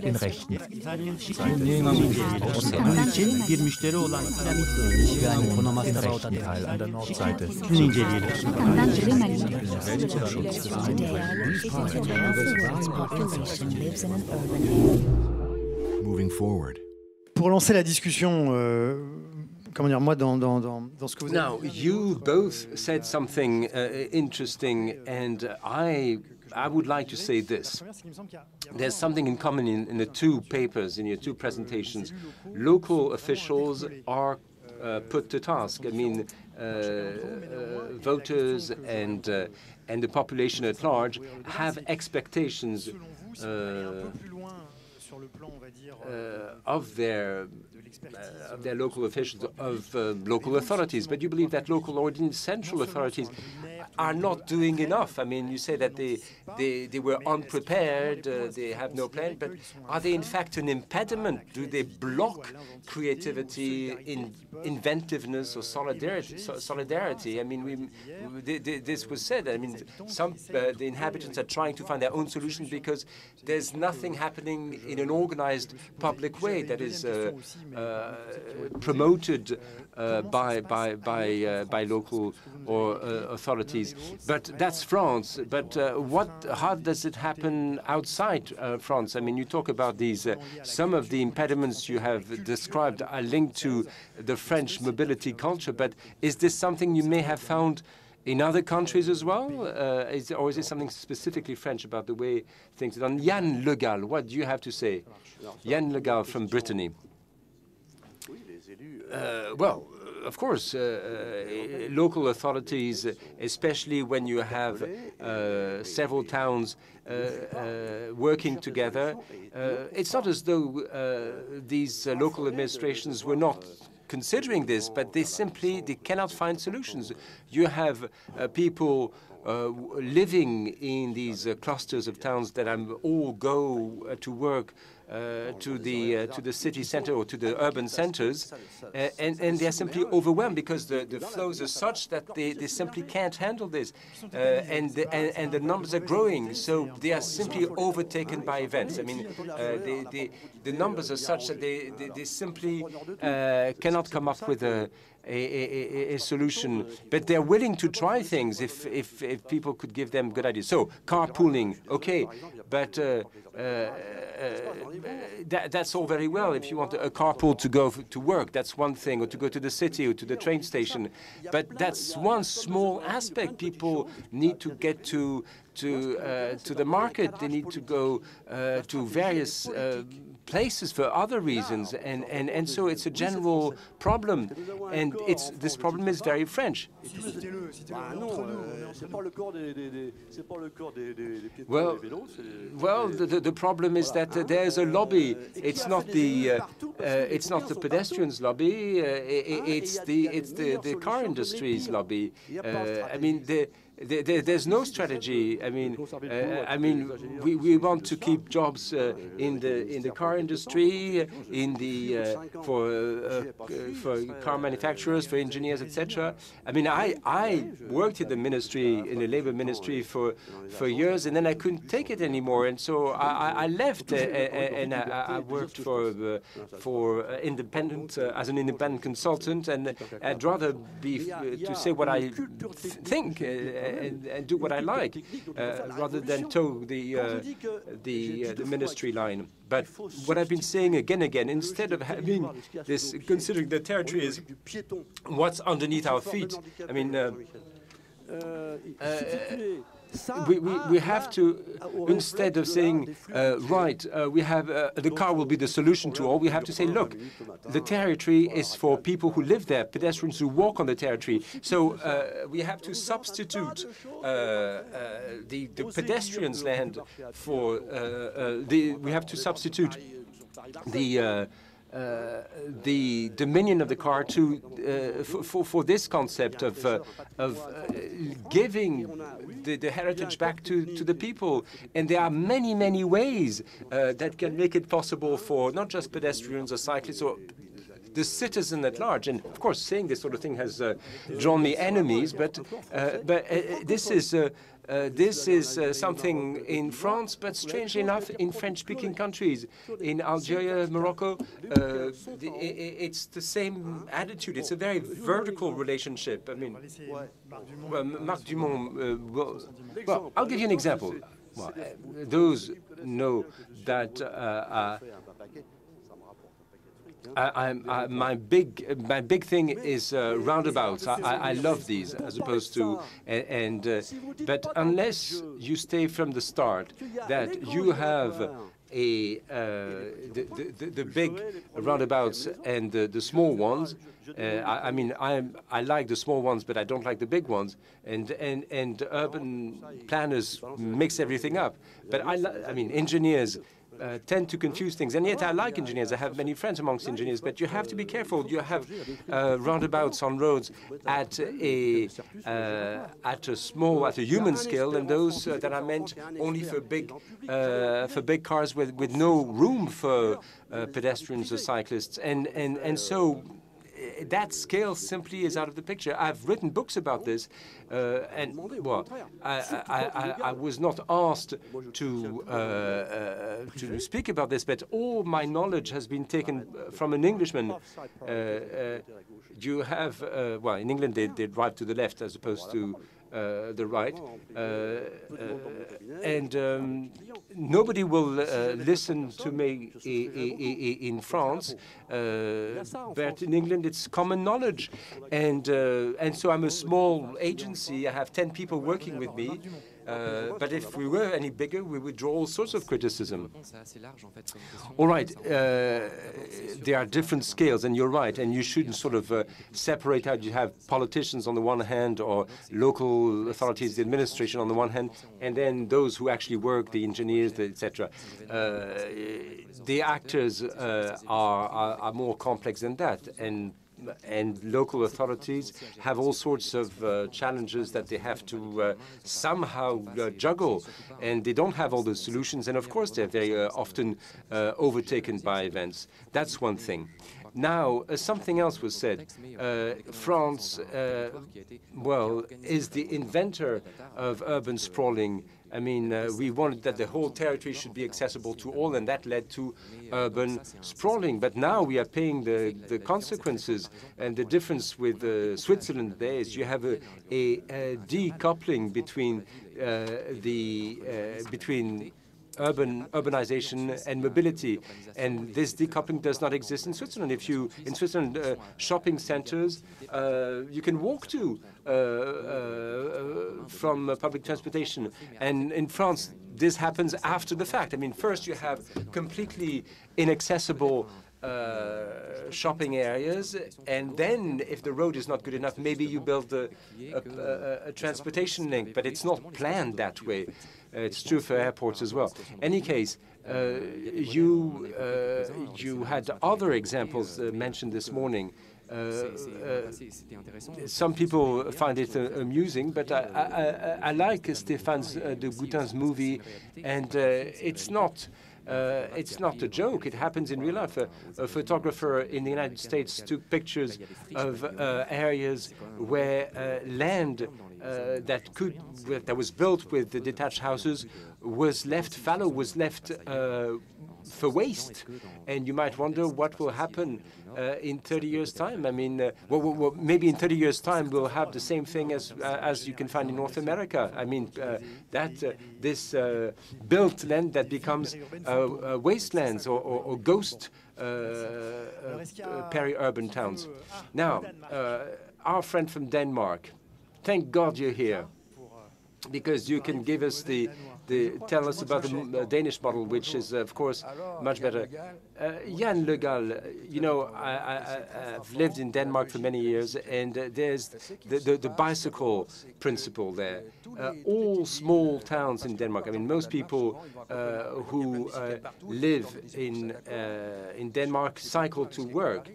den Rechten. Bir müşteri olan Den rechten Teil an der Nordseite. Moving forward. Pour lancer la discussion, comment dire, moi, dans ce que vous avez Now, you both said something interesting, and I would like to say this. There's something in common in the two papers, in your two presentations. Local officials are put to task. I mean, voters and the population at large have expectations of their local officials, of local authorities. But you believe that local or even central authorities are not doing enough. I mean, you say that they were unprepared, they have no plan, but are they in fact an impediment? Do they block creativity, inventiveness, or solidarity? I mean, this was said. I mean, the inhabitants are trying to find their own solutions because there's nothing happening in an organized public way that is promoted by local or authorities. But that's France. But how does it happen outside France? I mean, you talk about these. Some of the impediments you have described are linked to the French mobility culture. But is this something you may have found in other countries as well? Or is it something specifically French about the way things are done? Yann Le Gall, what do you have to say? Yann Le Gall from Brittany. Well, of course, local authorities, especially when you have several towns working together, it's not as though these local administrations were not considering this, but they cannot find solutions. You have people living in these clusters of towns that all go to work to the city center or to the urban centers, and they're simply overwhelmed because the flows are such that they simply can't handle this, and the numbers are growing, so they are simply overtaken by events. I mean, the numbers are such that they simply cannot come up with a solution, but they're willing to try things if people could give them good ideas. So carpooling, okay, but that's all very well. If you want a carpool to go to work, that's one thing, or to go to the city or to the train station. But that's one small aspect. People need to get to the market. They need to go to various places for other reasons, and so it's a general problem, and this problem is very French. Well, the problem is that there's a lobby. It's not the pedestrians' lobby. It's the car industry's lobby. I mean, there's no strategy. I mean, we want to keep jobs in the car industry, for car manufacturers, for engineers, etc. I mean, I worked in the ministry, in the labor ministry for years, and then I couldn't take it anymore, and so I left, and I worked for independent as an independent consultant, and I'd rather be to say what I think. And do what I like, rather than toe the ministry line. But what I've been saying again and again, instead of having this, considering the territory is what's underneath our feet. I mean, we have to, instead of saying, we have the car will be the solution to all, we have to say, look, the territory is for people who live there, pedestrians who walk on the territory. So we have to substitute the pedestrians' land for we have to substitute the dominion of the car for this concept of giving the heritage back to the people. And there are many, many ways that can make it possible for not just pedestrians or cyclists or the citizen at large. And of course, saying this sort of thing has drawn me enemies, but this is This is something in France, but strangely enough, in French-speaking countries, in Algeria, Morocco, it's the same attitude. It's a very vertical relationship. I mean, well, Marc Dumont, well, I'll give you an example. Well, those know that my big thing is roundabouts. I love these as opposed to but unless you stay from the start that you have the big roundabouts and the small ones. I mean, I like the small ones, but I don't like the big ones. And urban planners mix everything up. But I mean, engineers tend to confuse things, and yet I like engineers. I have many friends amongst engineers, but you have to be careful. You have roundabouts on roads at a human scale, and those that are meant only for big cars with no room for pedestrians or cyclists, and so that scale simply is out of the picture. I've written books about this, and well, I was not asked to speak about this, but all my knowledge has been taken from an Englishman. You have, well, in England they drive to the left as opposed to the right, and nobody will listen to me in France, but in England it's common knowledge, and so I'm a small agency. I have 10 people working with me. But if we were any bigger, we would draw all sorts of criticism. All right, there are different scales, and you're right, and you shouldn't sort of separate out. You have politicians on the one hand, or local authorities, the administration on the one hand, and then those who actually work, the engineers, etc. The actors are more complex than that, and local authorities have all sorts of challenges that they have to somehow juggle, and they don't have all the solutions, and of course they're very often overtaken by events. That's one thing. Now, something else was said. France, well, is the inventor of urban sprawling. I mean, we wanted that the whole territory should be accessible to all, and that led to urban sprawling. But now we are paying the consequences, and the difference with Switzerland there is you have a decoupling between urbanization and mobility, and this decoupling does not exist in Switzerland. If you in Switzerland shopping centers you can walk to from public transportation, and in France this happens after the fact. I mean, first you have completely inaccessible shopping areas, and then if the road is not good enough, maybe you build a transportation link, but it's not planned that way. It's true for airports as well. Any case, you had other examples mentioned this morning. Some people find it amusing, but I like Stéphane de Goutin's movie, and it's not a joke. It happens in real life. A photographer in the United States took pictures of areas where land that was built with the detached houses was left fallow, was left for waste. And you might wonder what will happen in 30 years' time. I mean, well, maybe in 30 years' time we'll have the same thing as you can find in North America. I mean, this built land that becomes wastelands or ghost peri-urban towns. Now, our friend from Denmark, thank God you're here, because you can give us tell us about the Danish model, which is, of course, much better. Jan Le Gall, you know, I've lived in Denmark for many years, and there's the bicycle principle there. All small towns in Denmark, I mean, most people who live in Denmark cycle to work.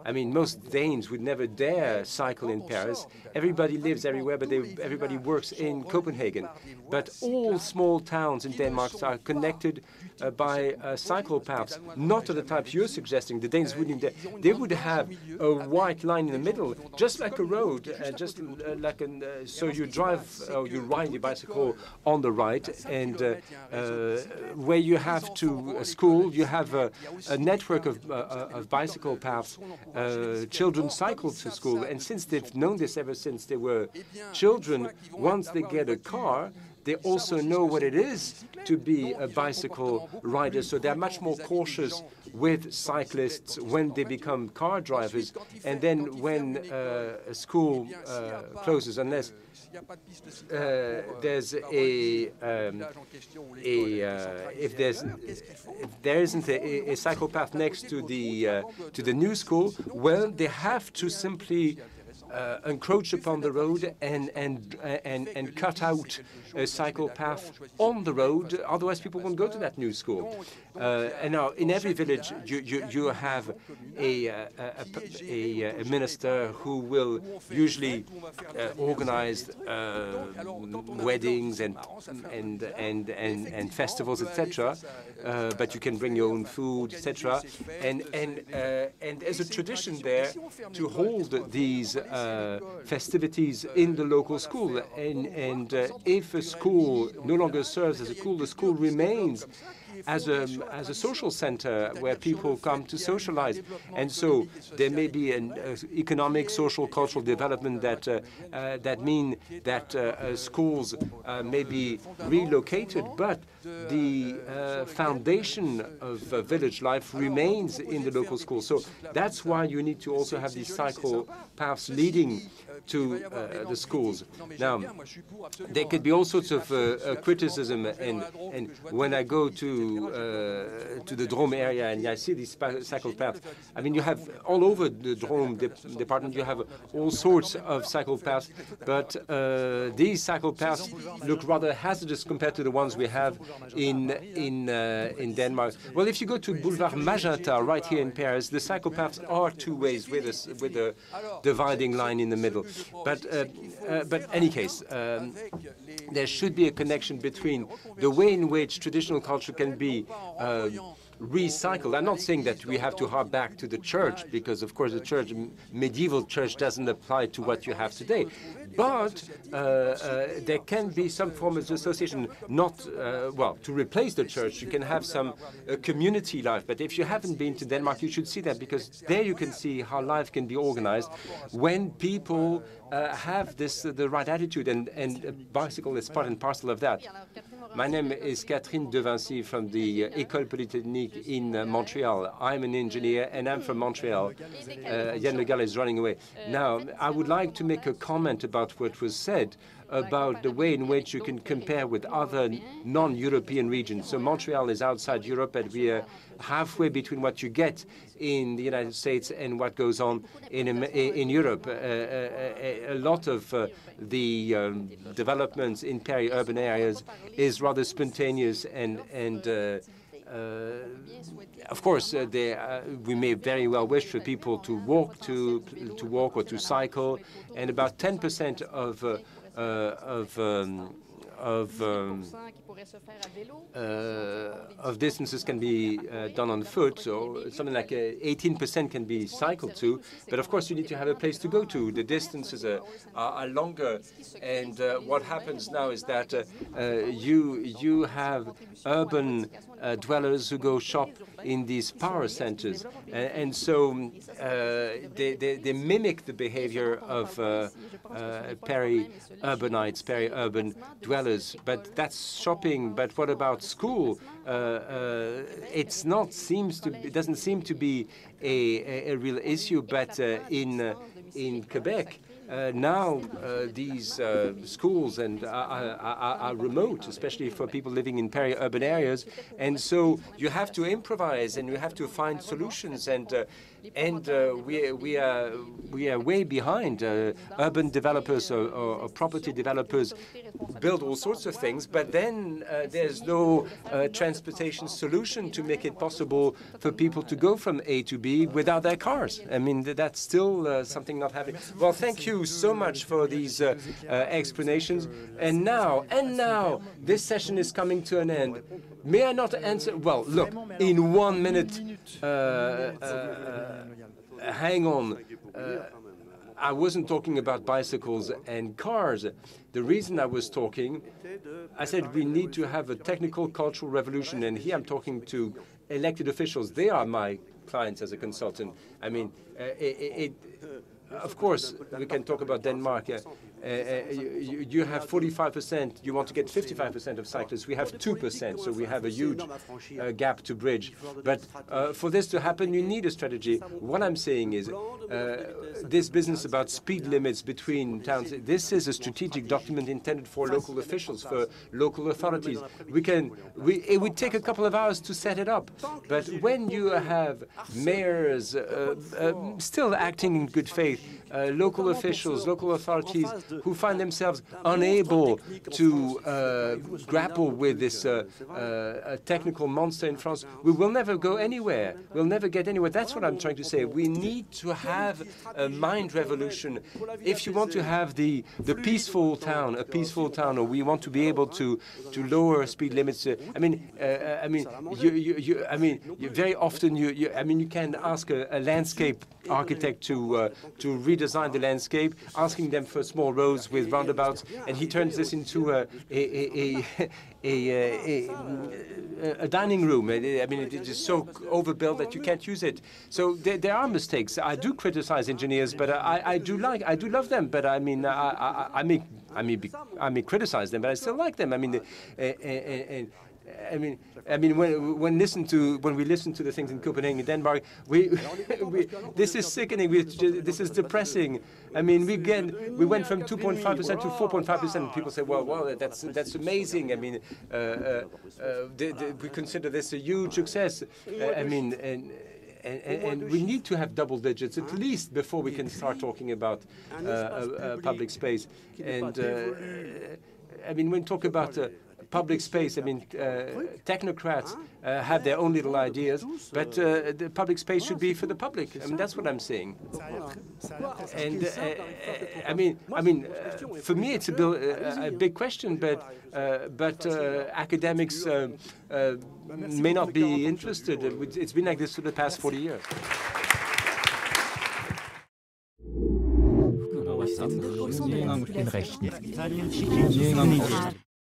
I mean, most Danes would never dare cycle in Paris. Everybody lives everywhere, but everybody works in Copenhagen. But all small towns in Denmark are connected by cycle paths, not of the type you're suggesting. The Danes wouldn't. They would have a white line in the middle, just like a road, just like so you drive you ride your bicycle on the right, and where you have to school, you have a network of bicycle paths. Children cycle to school, and since they've known this ever since they were children, once they get a car, they also know what it is to be a bicycle rider, so they're much more cautious with cyclists when they become car drivers. And then when a school closes, unless there's if there isn't a cycle path next to the new school, well, they have to simply encroach upon the road and cut out a cycle path on the road. Otherwise, people won't go to that new school. And now, in every village, you have a minister who will usually organize weddings and festivals, etc. But you can bring your own food, etc. And there's a tradition there to hold these festivities in the local school. And if a school no longer serves as a school, the school remains as a social center where people come to socialize. And so there may be an economic, social, cultural development that mean that schools may be relocated, but the foundation of village life remains in the local school. So that's why you need to also have these cycle paths leading to the schools. Now, there could be all sorts of criticism, and when I go to the Drôme area and I see these cycle paths, I mean, you have all over the Drôme department, you have all sorts of cycle paths, but these cycle paths look rather hazardous compared to the ones we have in Denmark. Well, if you go to Boulevard Magenta right here in Paris, the cycle paths are two ways with a dividing line in the middle. But any case, there should be a connection between the way in which traditional culture can be recycled. I'm not saying that we have to hark back to the church, because of course the church, medieval church, doesn't apply to what you have today. But there can be some form of association, not, well, to replace the church. You can have some community life. But if you haven't been to Denmark, you should see that, because there you can see how life can be organized when people have the right attitude, and bicycle is part and parcel of that. My name is Catherine de Vinci from the École Polytechnique in Montreal. I'm an engineer, and I'm from Montreal. Yann Le Gall is running away. Now, I would like to make a comment about what was said about the way in which you can compare with other non-European regions. So Montreal is outside Europe, and we are halfway between what you get in the United States and what goes on in Europe. A lot of the developments in peri-urban areas is rather spontaneous, and of course, we may very well wish for people to walk or to cycle, and about 10% of distances can be done on foot, so something like 18% can be cycled to. But of course, you need to have a place to go to. The distances are longer, and what happens now is that you have urban dwellers who go shop in these power centers, and so they mimic the behavior of peri-urbanites, peri-urban dwellers. But that's shopping. But what about school? It doesn't seem to be a real issue. But in Quebec, now these schools are remote, especially for people living in peri-urban areas, and so you have to improvise and you have to find solutions, and we are way behind. Urban developers or property developers build all sorts of things, but then there's no transportation solution to make it possible for people to go from A to B without their cars. I mean, that's still something not happening. Well, thank you so much for these explanations. And now, this session is coming to an end. May I not answer? Well, look, in 1 minute, hang on. I wasn't talking about bicycles and cars. The reason I was talking, I said we need to have a technical cultural revolution, and here I'm talking to elected officials. They are my clients as a consultant. I mean, of course, we can talk about Denmark. You have 45%, you want to get 55% of cyclists. We have 2%, so we have a huge gap to bridge. But for this to happen, you need a strategy. What I'm saying is this business about speed limits between towns, this is a strategic document intended for local officials, for local authorities. It would take a couple of hours to set it up. But when you have mayors still acting in good faith, local officials, local authorities who find themselves unable to grapple with this technical monster in France, we will never go anywhere. We'll never get anywhere. That's what I'm trying to say. We need to have a mind revolution. If you want to have the peaceful town, a peaceful town, or we want to be able to lower speed limits. Very often you can ask a landscape architect to redesign the landscape, asking them for small roads with roundabouts, and he turns this into a dining room. I mean, it is so overbuilt that you can't use it. So there are mistakes. I do criticize engineers, but I do love them. But I mean, I may criticize them, but I still like them. I mean, when we listen to the things in Copenhagen, Denmark, this is sickening. This is depressing. I mean, we went from 2.5% to 4.5%. People say, well, that's amazing. I mean, we consider this a huge success. And we need to have double digits at least before we can start talking about public space. And when we talk about public space, technocrats have their own little ideas, but the public space should be for the public. I mean, that's what I'm saying. And for me, it's a big question, but academics may not be interested. It's been like this for the past 40 years. In Rechten.